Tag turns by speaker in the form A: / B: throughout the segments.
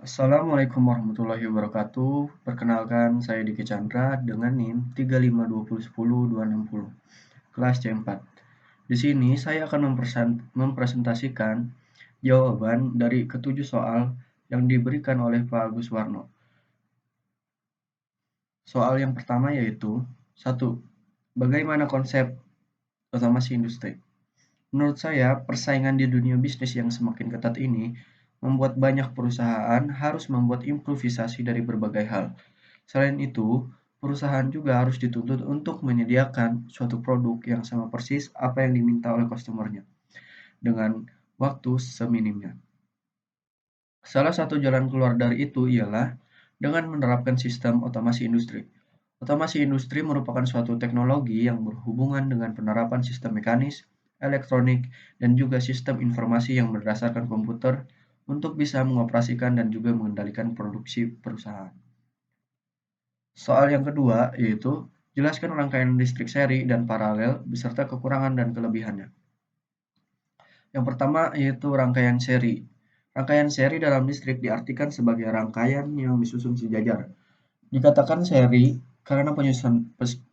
A: Assalamualaikum warahmatullahi wabarakatuh. Perkenalkan, saya Diki Chandra dengan NIM 352010260, kelas C4. Di sini saya akan mempresentasikan jawaban dari ketujuh soal yang diberikan oleh Pak Agus Warno. Soal yang pertama yaitu 1. Bagaimana konsep otomasi industri? Menurut saya, persaingan di dunia bisnis yang semakin ketat ini membuat banyak perusahaan harus membuat improvisasi dari berbagai hal. Selain itu, perusahaan juga harus dituntut untuk menyediakan suatu produk yang sama persis apa yang diminta oleh customer-nya dengan waktu seminimnya. Salah satu jalan keluar dari itu ialah dengan menerapkan sistem otomasi industri. Otomasi industri merupakan suatu teknologi yang berhubungan dengan penerapan sistem mekanis, elektronik, dan juga sistem informasi yang berdasarkan komputer untuk bisa mengoperasikan dan juga mengendalikan produksi perusahaan. Soal yang kedua yaitu jelaskan rangkaian listrik seri dan paralel beserta kekurangan dan kelebihannya. Yang pertama yaitu rangkaian seri. Rangkaian seri dalam listrik diartikan sebagai rangkaian yang disusun sejajar. Dikatakan seri karena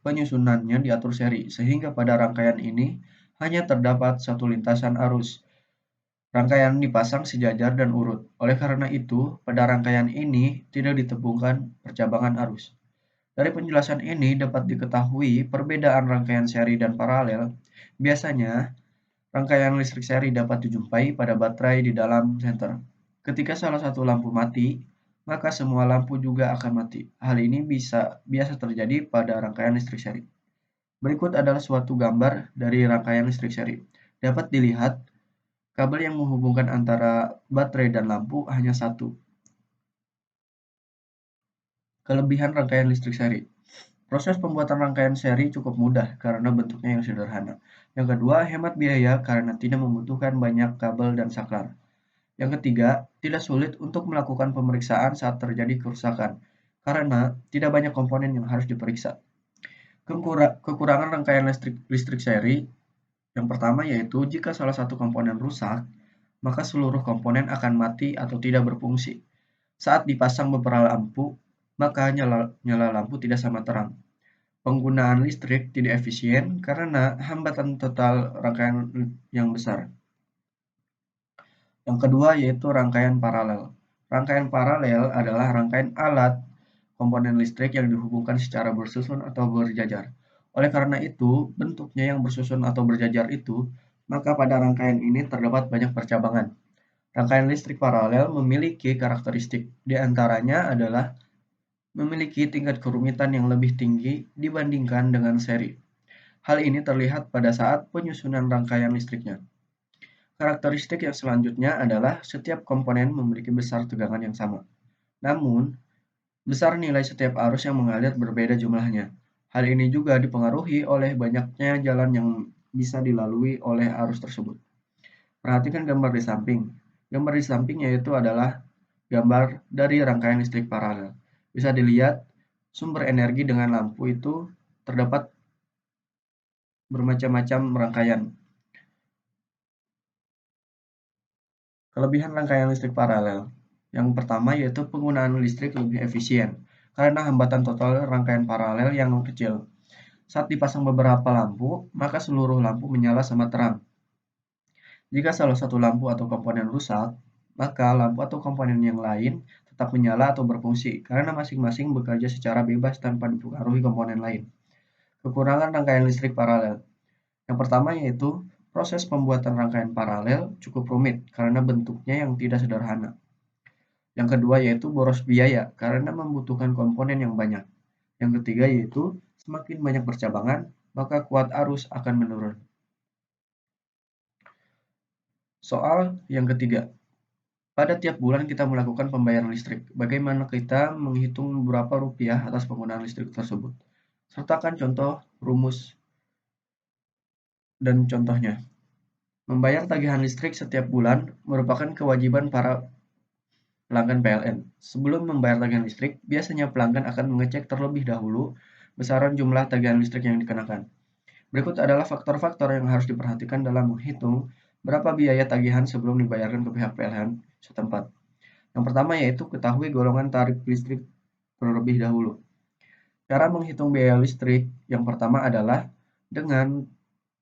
A: penyusunannya diatur seri, sehingga pada rangkaian ini hanya terdapat satu lintasan arus. Rangkaian dipasang sejajar dan urut. Oleh karena itu, pada rangkaian ini tidak ditemukan percabangan arus. Dari penjelasan ini dapat diketahui perbedaan rangkaian seri dan paralel. Biasanya, rangkaian listrik seri dapat dijumpai pada baterai di dalam senter. Ketika salah satu lampu mati, maka semua lampu juga akan mati. Hal ini biasa terjadi pada rangkaian listrik seri. Berikut adalah suatu gambar dari rangkaian listrik seri. Dapat dilihat, kabel yang menghubungkan antara baterai dan lampu hanya satu. Kelebihan rangkaian listrik seri. Proses pembuatan rangkaian seri cukup mudah karena bentuknya yang sederhana. Yang kedua, hemat biaya karena tidak membutuhkan banyak kabel dan saklar. Yang ketiga, tidak sulit untuk melakukan pemeriksaan saat terjadi kerusakan karena tidak banyak komponen yang harus diperiksa. Kekurangan rangkaian listrik seri yang pertama yaitu jika salah satu komponen rusak, maka seluruh komponen akan mati atau tidak berfungsi. Saat dipasang beberapa lampu, maka nyala lampu tidak sama terang. Penggunaan listrik tidak efisien karena hambatan total rangkaian yang besar. Yang kedua yaitu rangkaian paralel. Rangkaian paralel adalah rangkaian alat komponen listrik yang dihubungkan secara bersusun atau berjajar. Oleh karena itu, bentuknya yang bersusun atau berjajar itu, maka pada rangkaian ini terdapat banyak percabangan. Rangkaian listrik paralel memiliki karakteristik, di antaranya adalah memiliki tingkat kerumitan yang lebih tinggi dibandingkan dengan seri. Hal ini terlihat pada saat penyusunan rangkaian listriknya. Karakteristik yang selanjutnya adalah setiap komponen memiliki besar tegangan yang sama. Namun, besar nilai setiap arus yang mengalir berbeda jumlahnya. Hal ini juga dipengaruhi oleh banyaknya jalan yang bisa dilalui oleh arus tersebut. Perhatikan gambar di samping. Gambar di samping yaitu adalah gambar dari rangkaian listrik paralel. Bisa dilihat sumber energi dengan lampu itu terdapat bermacam-macam rangkaian. Kelebihan rangkaian listrik paralel. Yang pertama yaitu penggunaan listrik lebih efisien, karena hambatan total rangkaian paralel yang kecil. Saat dipasang beberapa lampu, maka seluruh lampu menyala sama terang. Jika salah satu lampu atau komponen rusak, maka lampu atau komponen yang lain tetap menyala atau berfungsi, karena masing-masing bekerja secara bebas tanpa dipengaruhi komponen lain. Kekurangan rangkaian listrik paralel. Yang pertama yaitu proses pembuatan rangkaian paralel cukup rumit karena bentuknya yang tidak sederhana. Yang kedua yaitu boros biaya karena membutuhkan komponen yang banyak. Yang ketiga yaitu semakin banyak percabangan, maka kuat arus akan menurun. Soal yang ketiga, pada tiap bulan kita melakukan pembayaran listrik. Bagaimana kita menghitung berapa rupiah atas penggunaan listrik tersebut? Sertakan contoh, rumus, dan contohnya. Membayar tagihan listrik setiap bulan merupakan kewajiban para pelanggan PLN. Sebelum membayar tagihan listrik, biasanya pelanggan akan mengecek terlebih dahulu besaran jumlah tagihan listrik yang dikenakan. Berikut adalah faktor-faktor yang harus diperhatikan dalam menghitung berapa biaya tagihan sebelum dibayarkan ke pihak PLN setempat. Yang pertama yaitu ketahui golongan tarif listrik terlebih dahulu. Cara menghitung biaya listrik yang pertama adalah dengan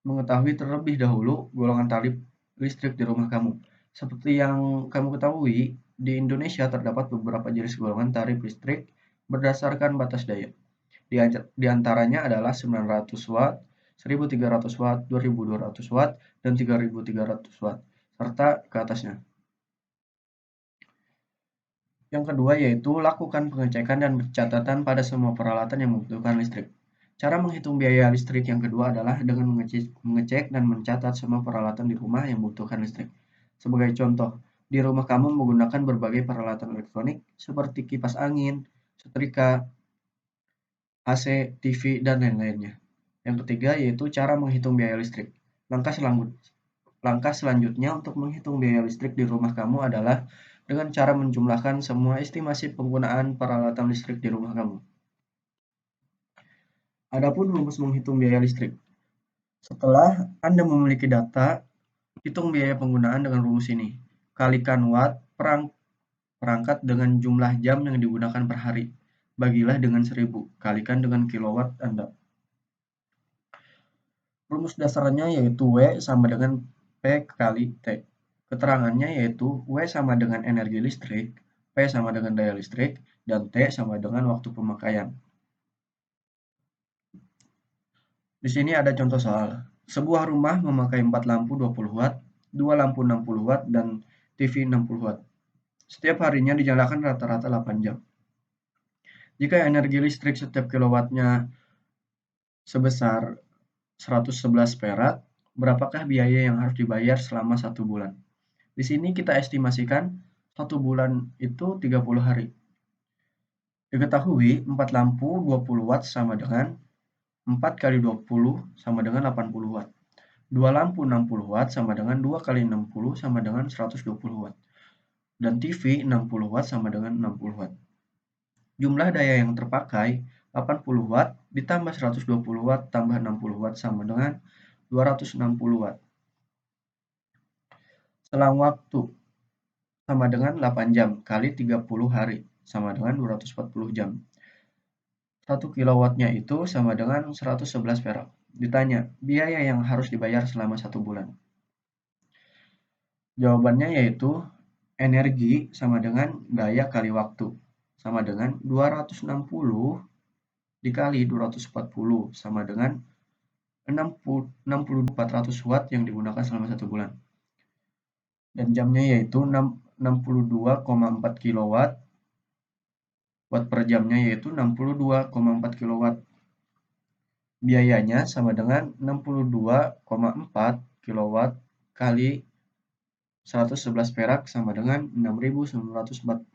A: mengetahui terlebih dahulu golongan tarif listrik di rumah kamu. Seperti yang kamu ketahui, di Indonesia terdapat beberapa jenis golongan tarif listrik berdasarkan batas daya. Di antaranya adalah 900 watt, 1300 watt, 2200 watt, dan 3300 watt, serta ke atasnya. Yang kedua yaitu lakukan pengecekan dan pencatatan pada semua peralatan yang membutuhkan listrik. Cara menghitung biaya listrik yang kedua adalah dengan mengecek dan mencatat semua peralatan di rumah yang membutuhkan listrik. Sebagai contoh, di rumah kamu menggunakan berbagai peralatan elektronik seperti kipas angin, setrika, AC, TV, dan lain-lainnya. Yang ketiga yaitu cara menghitung biaya listrik. Langkah selanjutnya untuk menghitung biaya listrik di rumah kamu adalah dengan cara menjumlahkan semua estimasi penggunaan peralatan listrik di rumah kamu. Adapun rumus menghitung biaya listrik. Setelah Anda memiliki data, hitung biaya penggunaan dengan rumus ini. Kalikan watt perangkat dengan jumlah jam yang digunakan per hari. Bagilah dengan 1000, kalikan dengan kilowatt Anda. Rumus dasarnya yaitu W sama dengan P kali T. Keterangannya yaitu W sama dengan energi listrik, P sama dengan daya listrik, dan T sama dengan waktu pemakaian. Di sini ada contoh soal. Sebuah rumah memakai 4 lampu 20 watt, 2 lampu 60 watt, dan TV 60 watt. Setiap harinya dinyalakan rata-rata 8 jam. Jika energi listrik setiap kilowattnya sebesar 111 perak, berapakah biaya yang harus dibayar selama 1 bulan? Di sini kita estimasikan 1 bulan itu 30 hari. Diketahui 4 lampu 20 watt sama dengan 4 kali 20 sama dengan 80 watt. 2 lampu 60 watt sama dengan 2 kali 60 sama dengan 120 watt. Dan TV 60 watt sama dengan 60 watt. Jumlah daya yang terpakai 80 watt ditambah 120 watt tambah 60 watt sama dengan 260 watt. Selang waktu sama dengan 8 jam kali 30 hari sama dengan 240 jam. 1 kilowattnya itu sama dengan 111 perak. Ditanya, biaya yang harus dibayar selama 1 bulan. Jawabannya yaitu energi sama dengan daya kali waktu. Sama dengan 260 dikali 240 sama dengan 60400 watt yang digunakan selama 1 bulan. Dan jamnya yaitu 62,4 kilowatt. Watt per jamnya yaitu 62,4 kilowatt. Biayanya sama dengan 62,4 kilowatt kali 111 perak sama dengan 6.945,12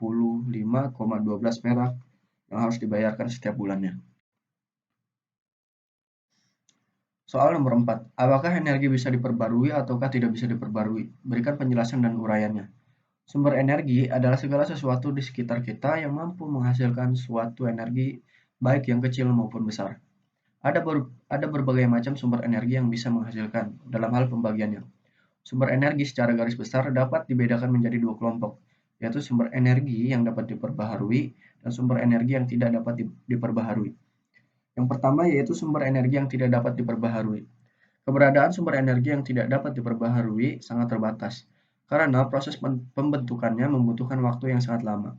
A: perak yang harus dibayarkan setiap bulannya. Soal nomor 4. Apakah energi bisa diperbarui ataukah tidak bisa diperbarui? Berikan penjelasan dan uraiannya. Sumber energi adalah segala sesuatu di sekitar kita yang mampu menghasilkan suatu energi, baik yang kecil maupun besar. Ada berbagai macam sumber energi yang bisa menghasilkan dalam hal pembagiannya. Sumber energi secara garis besar dapat dibedakan menjadi 2 kelompok, yaitu sumber energi yang dapat diperbaharui dan sumber energi yang tidak dapat diperbaharui. Yang pertama yaitu sumber energi yang tidak dapat diperbaharui. Keberadaan sumber energi yang tidak dapat diperbaharui sangat terbatas, karena proses pembentukannya membutuhkan waktu yang sangat lama,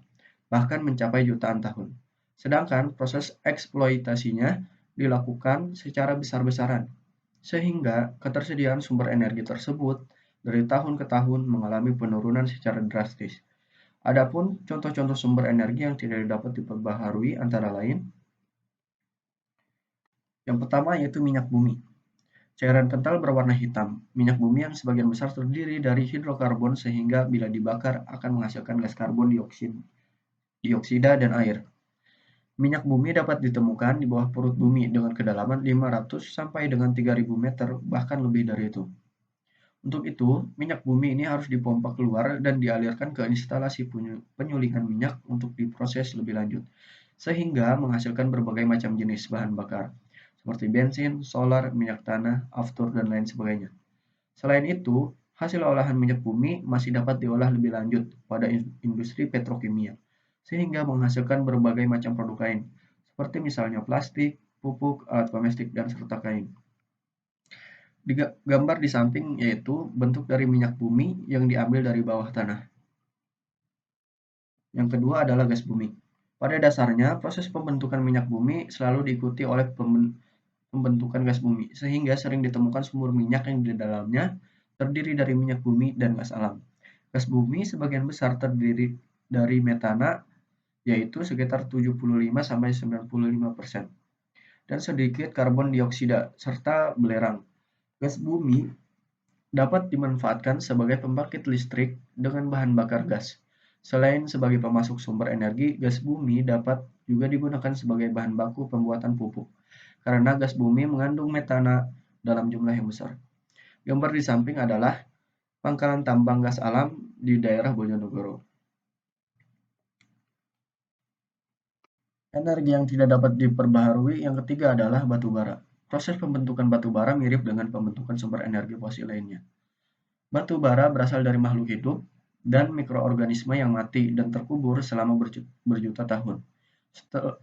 A: bahkan mencapai jutaan tahun. Sedangkan proses eksploitasinya dilakukan secara besar-besaran, sehingga ketersediaan sumber energi tersebut dari tahun ke tahun mengalami penurunan secara drastis. Adapun contoh-contoh sumber energi yang tidak dapat diperbaharui antara lain, yang pertama yaitu minyak bumi. Cairan kental berwarna hitam. Minyak bumi yang sebagian besar terdiri dari hidrokarbon sehingga bila dibakar akan menghasilkan gas karbon dioksida dan air. Minyak bumi dapat ditemukan di bawah perut bumi dengan kedalaman 500 sampai dengan 3000 meter bahkan lebih dari itu. Untuk itu, minyak bumi ini harus dipompa keluar dan dialirkan ke instalasi penyulingan minyak untuk diproses lebih lanjut, sehingga menghasilkan berbagai macam jenis bahan bakar, seperti bensin, solar, minyak tanah, aftur, dan lain sebagainya. Selain itu, Hasil olahan minyak bumi masih dapat diolah lebih lanjut pada industri petrokimia, sehingga menghasilkan berbagai macam produk lain, seperti misalnya plastik, pupuk, alat domestik, dan serta kain. Gambar di samping yaitu bentuk dari minyak bumi yang diambil dari bawah tanah. Yang kedua adalah gas bumi. Pada dasarnya, proses pembentukan minyak bumi selalu diikuti oleh pembentukan gas bumi, sehingga sering ditemukan sumur minyak yang di dalamnya terdiri dari minyak bumi dan gas alam. Gas bumi sebagian besar terdiri dari metana, yaitu sekitar 75–95%, dan sedikit karbon dioksida, serta belerang. Gas bumi dapat dimanfaatkan sebagai pembangkit listrik dengan bahan bakar gas. Selain sebagai pemasok sumber energi, gas bumi dapat juga digunakan sebagai bahan baku pembuatan pupuk, karena gas bumi mengandung metana dalam jumlah yang besar. Gambar di samping adalah pangkalan tambang gas alam di daerah Bojonegoro. Energi yang tidak dapat diperbaharui yang ketiga adalah batu bara. Proses pembentukan batu bara mirip dengan pembentukan sumber energi fosil lainnya. Batu bara berasal dari makhluk hidup dan mikroorganisme yang mati dan terkubur selama berjuta tahun.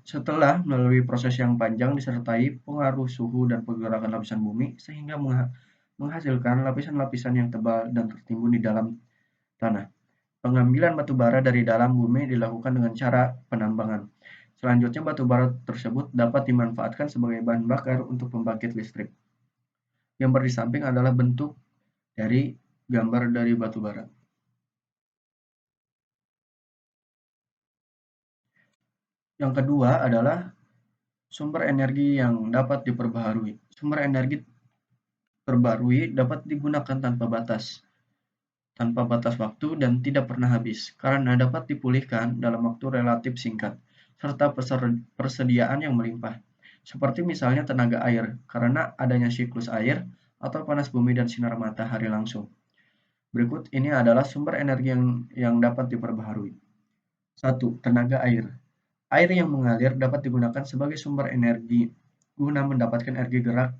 A: Setelah melalui proses yang panjang disertai pengaruh suhu dan pergerakan lapisan bumi, sehingga menghasilkan lapisan-lapisan yang tebal dan tertimbun di dalam tanah. Pengambilan batu bara dari dalam bumi dilakukan dengan cara penambangan. Selanjutnya batu bara tersebut dapat dimanfaatkan sebagai bahan bakar untuk pembangkit listrik. Gambar di samping adalah bentuk dari gambar dari batu bara. Yang kedua adalah sumber energi yang dapat diperbaharui. Sumber energi terbarukan dapat digunakan tanpa batas waktu dan tidak pernah habis, karena dapat dipulihkan dalam waktu relatif singkat, serta persediaan yang melimpah. Seperti misalnya tenaga air, karena adanya siklus air atau panas bumi dan sinar matahari langsung. Berikut ini adalah sumber energi yang dapat diperbaharui. 1. Tenaga air. Air yang mengalir dapat digunakan sebagai sumber energi guna mendapatkan energi gerak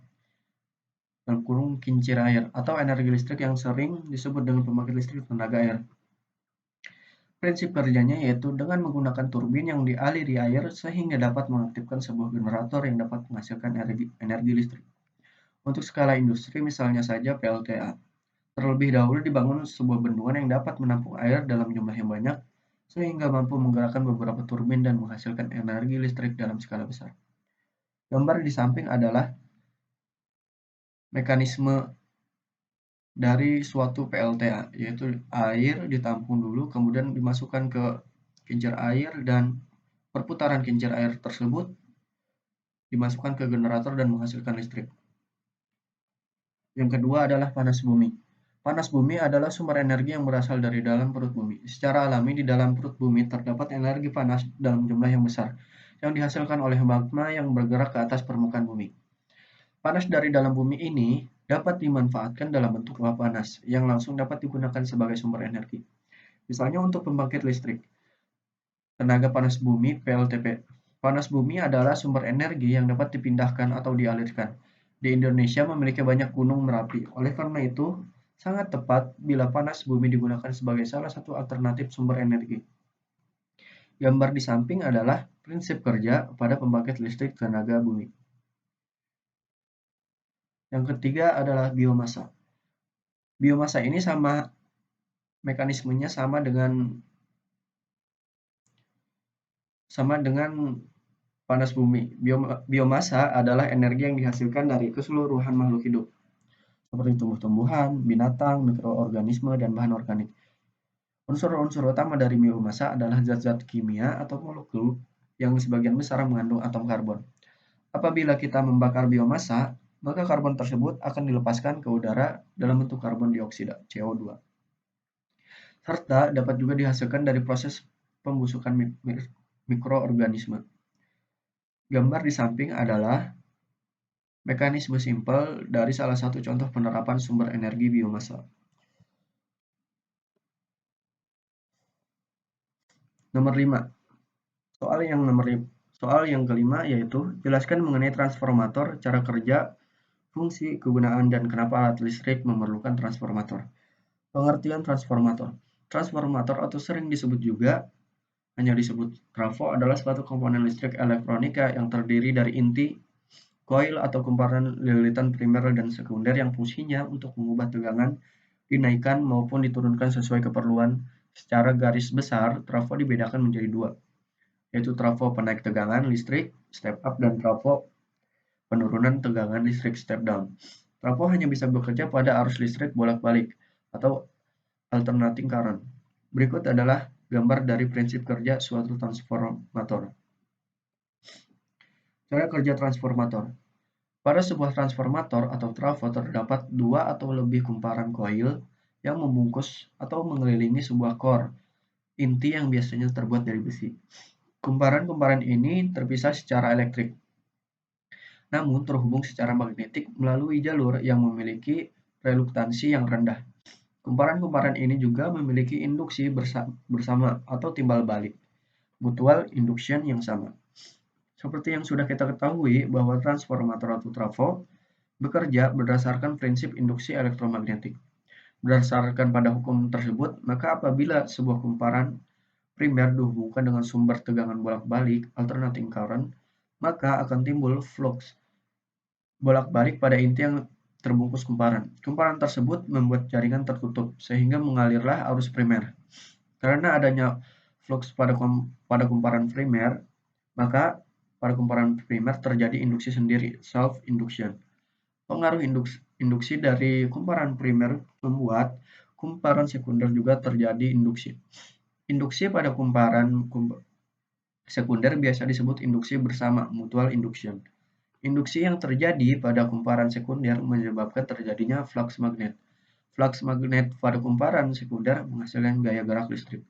A: kincir air atau energi listrik yang sering disebut dengan pembangkit listrik tenaga air. Prinsip kerjanya yaitu dengan menggunakan turbin yang dialiri air sehingga dapat mengaktifkan sebuah generator yang dapat menghasilkan energi listrik. Untuk skala industri misalnya saja PLTA. Terlebih dahulu dibangun sebuah bendungan yang dapat menampung air dalam jumlah yang banyak sehingga mampu menggerakkan beberapa turbin dan menghasilkan energi listrik dalam skala besar. Gambar di samping adalah mekanisme dari suatu PLTA, yaitu air ditampung dulu, kemudian dimasukkan ke kincir air, dan perputaran kincir air tersebut dimasukkan ke generator dan menghasilkan listrik. Yang kedua adalah panas bumi. Panas bumi adalah sumber energi yang berasal dari dalam perut bumi. Secara alami di dalam perut bumi terdapat energi panas dalam jumlah yang besar, yang dihasilkan oleh magma yang bergerak ke atas permukaan bumi. Panas dari dalam bumi ini dapat dimanfaatkan dalam bentuk uap panas, yang langsung dapat digunakan sebagai sumber energi. Misalnya untuk pembangkit listrik. Tenaga panas bumi (PLTP). Panas bumi adalah sumber energi yang dapat dipindahkan atau dialirkan. Di Indonesia memiliki banyak gunung Merapi, oleh karena itu sangat tepat bila panas bumi digunakan sebagai salah satu alternatif sumber energi. Gambar di samping adalah prinsip kerja pada pembangkit listrik tenaga bumi. Yang ketiga adalah biomasa. Biomasa ini mekanismenya sama dengan panas bumi. Biomasa adalah energi yang dihasilkan dari keseluruhan makhluk hidup, seperti tumbuh-tumbuhan, binatang, mikroorganisme, dan bahan organik. Unsur-unsur utama dari biomasa adalah zat-zat kimia atau molekul yang sebagian besar mengandung atom karbon. Apabila kita membakar biomasa, maka karbon tersebut akan dilepaskan ke udara dalam bentuk karbon dioksida (CO2). Serta dapat juga dihasilkan dari proses pembusukan mikroorganisme. Gambar di samping adalah mekanisme simpel dari salah satu contoh penerapan sumber energi biomasa. Nomor 5. Soal yang kelima yaitu jelaskan mengenai transformator, cara kerja, fungsi, kegunaan, dan kenapa alat listrik memerlukan transformator. Pengertian transformator. Transformator atau sering disebut juga hanya disebut trafo adalah suatu komponen listrik elektronika yang terdiri dari inti, koil atau kumparan lilitan primer dan sekunder yang fungsinya untuk mengubah tegangan, dinaikkan maupun diturunkan sesuai keperluan. Secara garis besar, trafo dibedakan menjadi dua, yaitu trafo penaik tegangan listrik (step up) dan trafo penurunan tegangan listrik (step down). Trafo hanya bisa bekerja pada arus listrik bolak-balik atau alternating current. Berikut adalah gambar dari prinsip kerja suatu transformator. Cara kerja transformator. Pada sebuah transformator atau trafo terdapat dua atau lebih kumparan koil yang membungkus atau mengelilingi sebuah core inti yang biasanya terbuat dari besi. Kumparan-kumparan ini terpisah secara elektrik, namun terhubung secara magnetik melalui jalur yang memiliki reluktansi yang rendah. Kumparan-kumparan ini juga memiliki induksi bersama atau timbal balik, mutual induction yang sama. Seperti yang sudah kita ketahui bahwa transformator atau trafo bekerja berdasarkan prinsip induksi elektromagnetik. Berdasarkan pada hukum tersebut, maka apabila sebuah kumparan primer dihubungkan dengan sumber tegangan bolak-balik (alternating current), maka akan timbul flux bolak-balik pada inti yang terbungkus kumparan. Kumparan tersebut membuat jaringan tertutup, sehingga mengalirlah arus primer. Karena adanya flux pada kumparan primer, maka pada kumparan primer terjadi induksi sendiri, self-induction. Pengaruh induksi dari kumparan primer membuat kumparan sekunder juga terjadi induksi. Induksi pada kumparan sekunder biasa disebut induksi bersama, mutual induction. Induksi yang terjadi pada kumparan sekunder menyebabkan terjadinya flux magnet. Flux magnet pada kumparan sekunder menghasilkan gaya gerak listrik.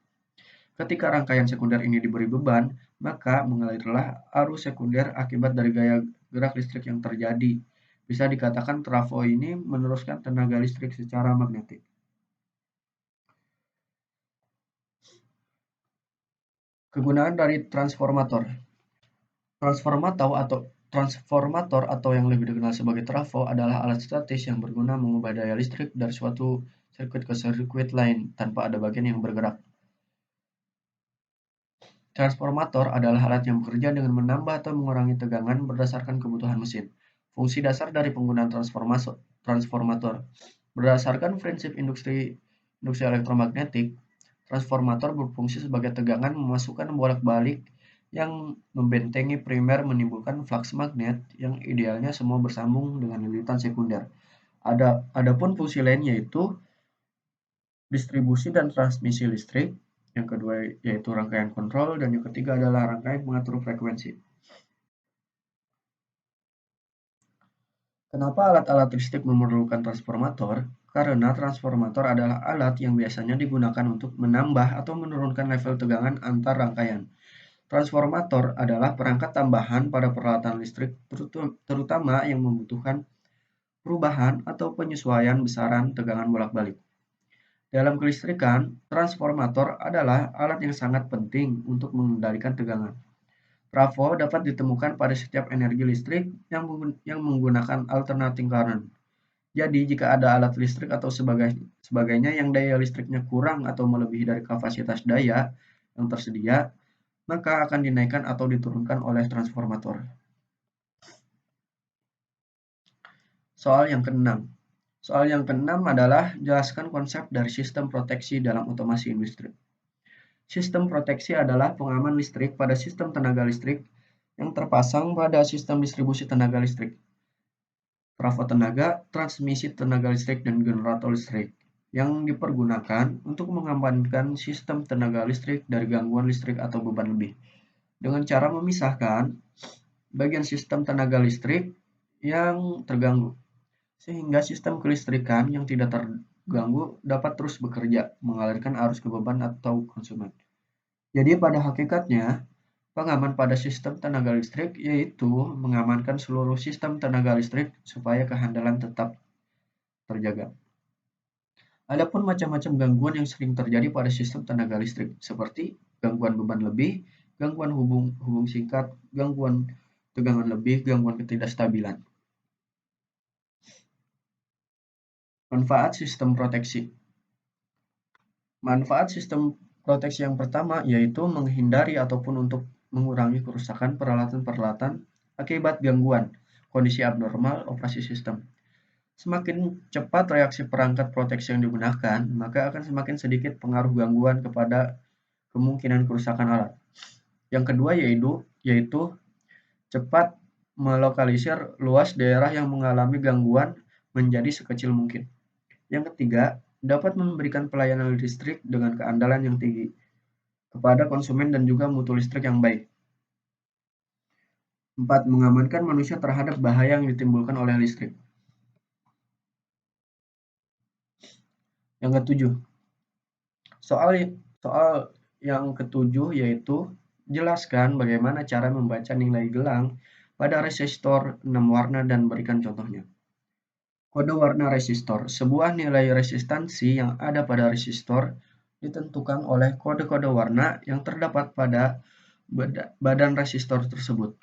A: Ketika rangkaian sekunder ini diberi beban, maka mengalirlah arus sekunder akibat dari gaya gerak listrik yang terjadi. Bisa dikatakan trafo ini meneruskan tenaga listrik secara magnetik. Kegunaan dari transformator. Transformator atau yang lebih dikenal sebagai trafo adalah alat statis yang berguna mengubah daya listrik dari suatu sirkuit ke sirkuit lain tanpa ada bagian yang bergerak. Transformator adalah alat yang bekerja dengan menambah atau mengurangi tegangan berdasarkan kebutuhan mesin. Fungsi dasar dari penggunaan transformator. Berdasarkan prinsip induksi elektromagnetik, transformator berfungsi sebagai tegangan memasukkan bolak-balik yang membentengi primer menimbulkan flux magnet yang idealnya semua bersambung dengan lilitan sekunder. Adapun fungsi lain yaitu distribusi dan transmisi listrik, yang kedua yaitu rangkaian kontrol, dan yang ketiga adalah rangkaian pengatur frekuensi. Kenapa alat-alat listrik memerlukan transformator? Karena transformator adalah alat yang biasanya digunakan untuk menambah atau menurunkan level tegangan antar rangkaian. Transformator adalah perangkat tambahan pada peralatan listrik, terutama yang membutuhkan perubahan atau penyesuaian besaran tegangan bolak-balik. Dalam kelistrikan, transformator adalah alat yang sangat penting untuk mengendalikan tegangan. Trafo dapat ditemukan pada setiap energi listrik yang menggunakan alternating current. Jadi, jika ada alat listrik atau sebagainya yang daya listriknya kurang atau melebihi dari kapasitas daya yang tersedia, maka akan dinaikkan atau diturunkan oleh transformator. Soal yang keenam. Soal yang keenam adalah jelaskan konsep dari sistem proteksi dalam otomasi industri. Sistem proteksi adalah pengaman listrik pada sistem tenaga listrik yang terpasang pada sistem distribusi tenaga listrik, trafo tenaga, transmisi tenaga listrik, dan generator listrik yang dipergunakan untuk mengamankan sistem tenaga listrik dari gangguan listrik atau beban lebih, dengan cara memisahkan bagian sistem tenaga listrik yang terganggu, sehingga sistem kelistrikan yang tidak terganggu dapat terus bekerja, mengalirkan arus ke beban atau konsumen. Jadi pada hakikatnya, pengaman pada sistem tenaga listrik yaitu mengamankan seluruh sistem tenaga listrik supaya kehandalan tetap terjaga. Adapun macam-macam gangguan yang sering terjadi pada sistem tenaga listrik seperti gangguan beban lebih, gangguan hubung singkat, gangguan tegangan lebih, gangguan ketidakstabilan. Manfaat sistem proteksi. Manfaat sistem proteksi yang pertama yaitu menghindari ataupun untuk mengurangi kerusakan peralatan-peralatan akibat gangguan kondisi abnormal operasi sistem. Semakin cepat reaksi perangkat proteksi yang digunakan, maka akan semakin sedikit pengaruh gangguan kepada kemungkinan kerusakan alat. Yang kedua yaitu cepat melokalisir luas daerah yang mengalami gangguan menjadi sekecil mungkin. Yang ketiga, dapat memberikan pelayanan listrik dengan keandalan yang tinggi kepada konsumen dan juga mutu listrik yang baik. 4. Mengamankan manusia terhadap bahaya yang ditimbulkan oleh listrik. Yang ketujuh, soal yang ketujuh yaitu jelaskan bagaimana cara membaca nilai gelang pada resistor 6 warna dan berikan contohnya. Kode warna resistor. Sebuah nilai resistansi yang ada pada resistor ditentukan oleh kode-kode warna yang terdapat pada badan resistor tersebut.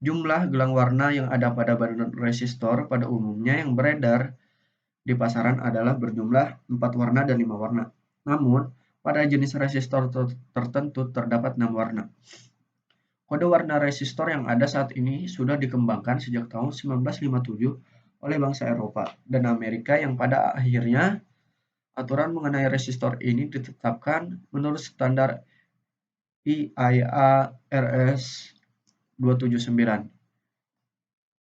A: Jumlah gelang warna yang ada pada badan resistor pada umumnya yang beredar di pasaran adalah berjumlah 4 warna dan 5 warna. Namun, pada jenis resistor tertentu terdapat 6 warna. Kode warna resistor yang ada saat ini sudah dikembangkan sejak tahun 1957 oleh bangsa Eropa dan Amerika yang pada akhirnya aturan mengenai resistor ini ditetapkan menurut standar EIA RS 279.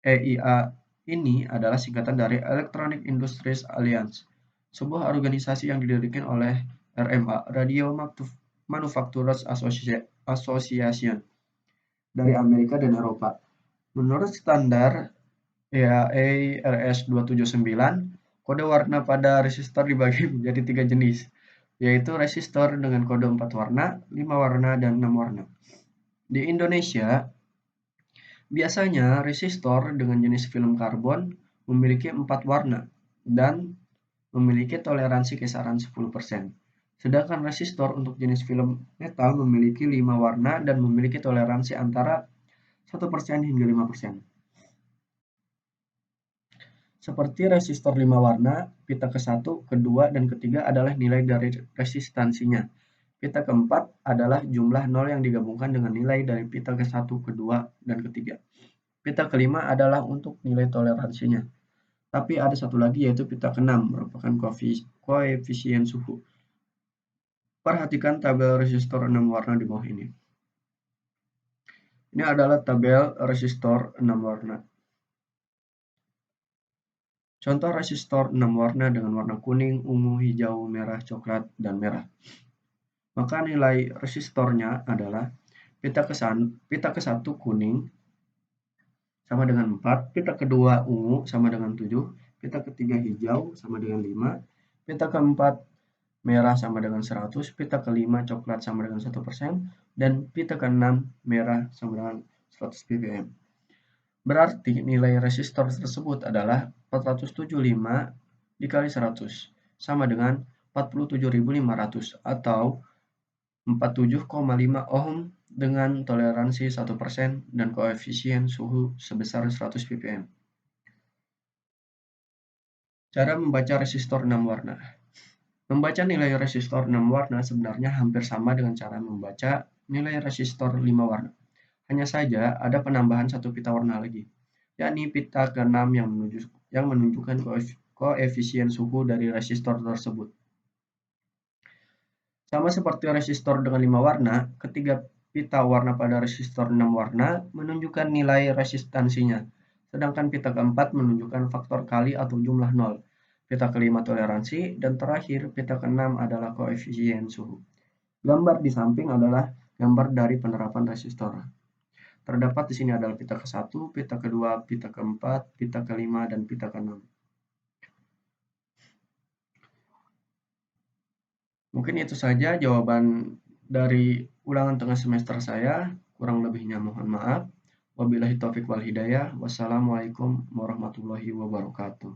A: EIA ini adalah singkatan dari Electronic Industries Alliance, sebuah organisasi yang didirikan oleh RMA (Radio Manufacturers Association) dari Amerika dan Eropa. Menurut standar EIA RS 279, kode warna pada resistor dibagi menjadi 3 jenis, yaitu resistor dengan kode 4 warna, 5 warna, dan 6 warna. Di Indonesia, biasanya resistor dengan jenis film karbon memiliki 4 warna dan memiliki toleransi kisaran 10%. Sedangkan resistor untuk jenis film metal memiliki 5 warna dan memiliki toleransi antara 1% hingga 5%. Seperti resistor 5 warna, pita ke-1, ke-2, dan ke-3 adalah nilai dari resistansinya. Pita ke-4 adalah jumlah nol yang digabungkan dengan nilai dari pita ke-1, ke-2, dan ke-3. Pita ke-5 adalah untuk nilai toleransinya. Tapi ada satu lagi yaitu pita ke-6 merupakan koefisien suhu. Perhatikan tabel resistor 6 warna di bawah ini. Ini adalah tabel resistor 6 warna. Contoh resistor 6 warna dengan warna kuning, ungu, hijau, merah, coklat, dan merah. Maka nilai resistornya adalah pita ke-1 kuning sama dengan 4, pita kedua ungu sama dengan 7, pita ketiga hijau sama dengan 5, pita keempat merah sama dengan 100, pita kelima coklat sama dengan 1%, dan pita keenam merah sama dengan 100 ppm. Berarti nilai resistor tersebut adalah 475 dikali 100 sama dengan 47.500 atau 47,5 ohm dengan toleransi 1% dan koefisien suhu sebesar 100 ppm. Cara membaca resistor 6 warna. Membaca nilai resistor 6 warna sebenarnya hampir sama dengan cara membaca nilai resistor 5 warna. Hanya saja ada penambahan satu pita warna lagi, yakni pita ke-6 yang menunjukkan koefisien suhu dari resistor tersebut. Sama seperti resistor dengan 5 warna, ketiga pita warna pada resistor 6 warna menunjukkan nilai resistansinya, sedangkan pita keempat menunjukkan faktor kali atau jumlah nol, pita kelima toleransi, dan terakhir pita keenam adalah koefisien suhu. Gambar di samping adalah gambar dari penerapan resistor. Terdapat di sini adalah pita ke-1, pita kedua, pita keempat, pita kelima, dan pita keenam. Mungkin itu saja jawaban dari ulangan tengah semester saya. Kurang lebihnya mohon maaf. Wabillahi taufik wal hidayah. Wassalamualaikum warahmatullahi wabarakatuh.